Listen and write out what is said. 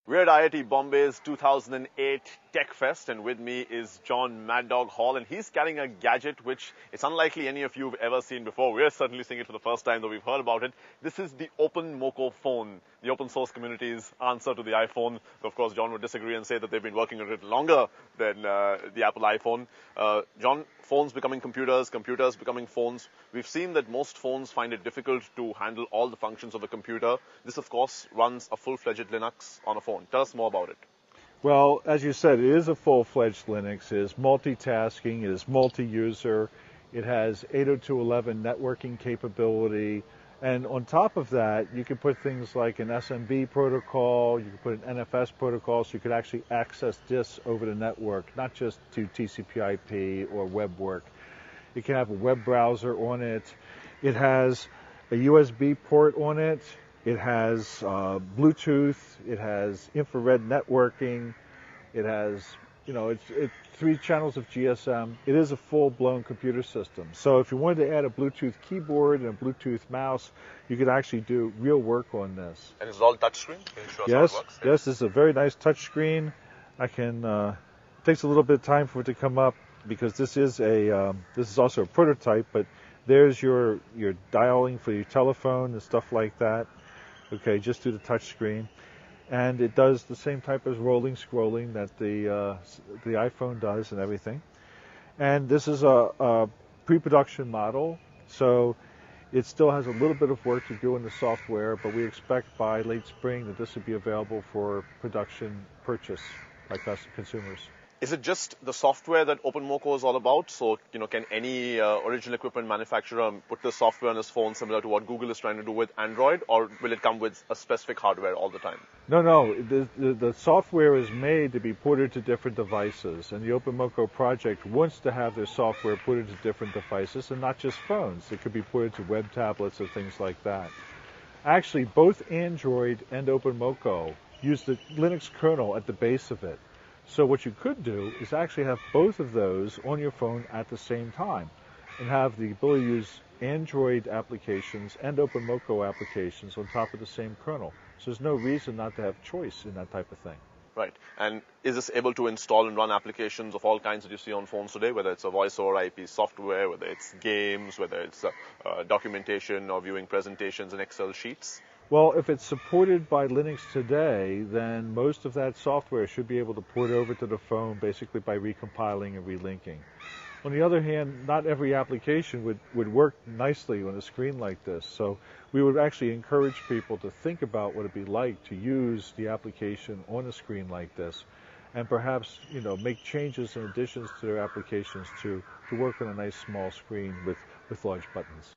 We're at IIT Bombay's 2008 Tech Fest, and with me is John Mad Dog Hall, and he's carrying a gadget which it's unlikely any of you have ever seen before. We're certainly seeing it for the first time, though we've heard about it. This is the Openmoko phone, the open source community's answer to the iPhone. Though, of course, John would disagree and say that they've been working on it longer than the Apple iPhone. John, phones becoming computers, computers becoming phones. We've seen that most phones find it difficult to handle all the functions of a computer. This, of course, runs a full-fledged Linux on a phone. Tell us more about it. Well, as you said, it is a full-fledged Linux. It is multitasking. It is multi-user. It has 802.11 networking capability. And on top of that, you can put things like an SMB protocol. You can put an NFS protocol, so you could actually access disks over the network, not just to TCP/IP or web work. It can have a web browser on it. It has a USB port on it. It has Bluetooth. It has infrared networking. It has, it's 3 channels of GSM. It is a full-blown computer system. So if you wanted to add a Bluetooth keyboard and a Bluetooth mouse, you could actually do real work on this. And it's all touchscreen? Yes, this is a very nice touchscreen. It takes a little bit of time for it to come up because this is also a prototype. But there's your dialing for your telephone and stuff like that. Okay, just through the touch screen, and it does the same type of rolling scrolling that the iPhone does and everything. And this is a pre-production model, so it still has a little bit of work to do in the software, but we expect by late spring that this will be available for production purchase by consumers. Is it just the software that Openmoko is all about? So, can any original equipment manufacturer put this software on his phone similar to what Google is trying to do with Android, or will it come with a specific hardware all the time? No. The software is made to be ported to different devices, and the Openmoko project wants to have their software ported to different devices, and not just phones. It could be ported to web tablets or things like that. Actually, both Android and Openmoko use the Linux kernel at the base of it. So what you could do is actually have both of those on your phone at the same time and have the ability to use Android applications and Openmoko applications on top of the same kernel. So there's no reason not to have choice in that type of thing. Right. And is this able to install and run applications of all kinds that you see on phones today, whether it's a voice over IP software, whether it's games, whether it's documentation or viewing presentations and Excel sheets? Well, if it's supported by Linux today, then most of that software should be able to port over to the phone basically by recompiling and relinking. On the other hand, not every application would work nicely on a screen like this. So we would actually encourage people to think about what it'd be like to use the application on a screen like this, and perhaps, make changes and additions to their applications to work on a nice small screen with large buttons.